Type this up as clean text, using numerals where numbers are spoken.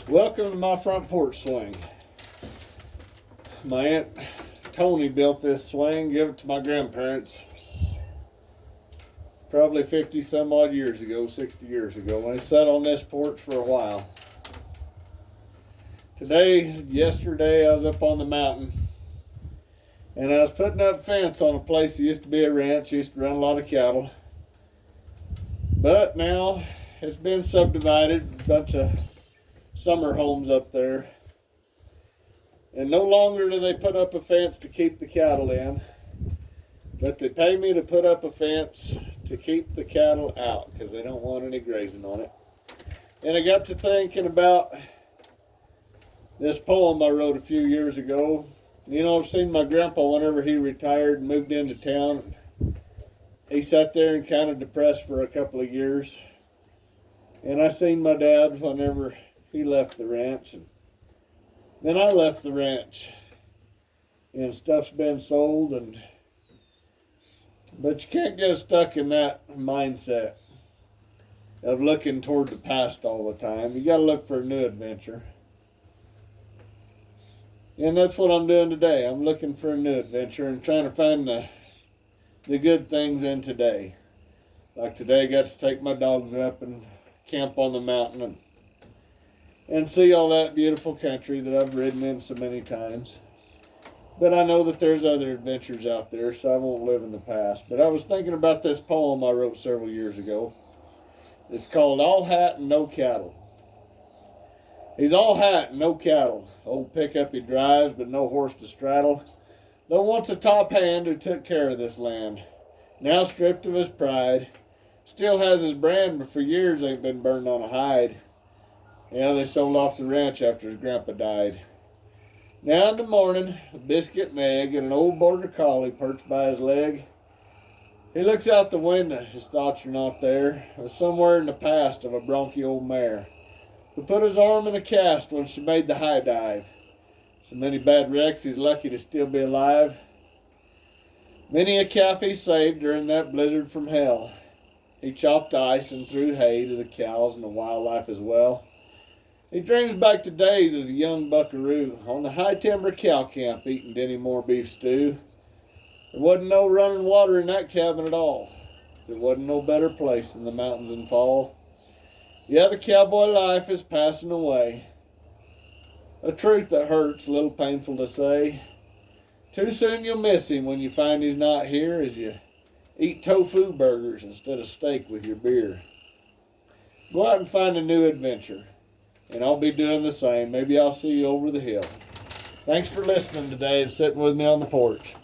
Welcome to my front porch swing. My Aunt Tony built this swing, gave it to my grandparents probably 50 some odd years ago, 60 years ago, when it sat on this porch for a while. Yesterday I was up on the mountain and I was putting up fence on a place that used to be a ranch, used to run a lot of cattle. But now it's been subdivided, a bunch of summer homes up there. And no longer do they put up a fence to keep the cattle in, but they pay me to put up a fence to keep the cattle out because they don't want any grazing on it. And I got to thinking about this poem I wrote a few years ago. You know, I've seen my grandpa whenever he retired and moved into town. He sat there and kind of depressed for a couple of years. And I seen my dad whenever he left the ranch. And then I left the ranch. And stuff's been sold. But you can't get stuck in that mindset of looking toward the past all the time. You got to look for a new adventure. And that's what I'm doing today. I'm looking for a new adventure and trying to find the good things in today. Like today, I got to take my dogs up and camp on the mountain and see all that beautiful country that I've ridden in so many times. But I know that there's other adventures out there, so I won't live in the past. But I was thinking about this poem I wrote several years ago. It's called All Hat and No Cattle. He's all hat and no cattle. Old pickup he drives, but no horse to straddle. Though once a top hand who took care of this land, now stripped of his pride, still has his brand, but for years ain't been burned on a hide. Yeah, they sold off the ranch after his grandpa died. Now in the morning, a biscuit and egg and an old border collie perched by his leg. He looks out the window, his thoughts are not there. It was somewhere in the past of a bronky old mare who put his arm in a cast when she made the high dive. So many bad wrecks, he's lucky to still be alive. Many a calf he saved during that blizzard from hell. He chopped ice and threw hay to the cows and the wildlife as well. He dreams back to days as a young buckaroo on the high timber cow camp eating Denny Moore beef stew. There wasn't no running water in that cabin at all. There wasn't no better place than the mountains in fall. Yeah, the cowboy life is passing away. A truth that hurts, a little painful to say. Too soon you'll miss him when you find he's not here as you eat tofu burgers instead of steak with your beer. Go out and find a new adventure, and I'll be doing the same. Maybe I'll see you over the hill. Thanks for listening today and sitting with me on the porch.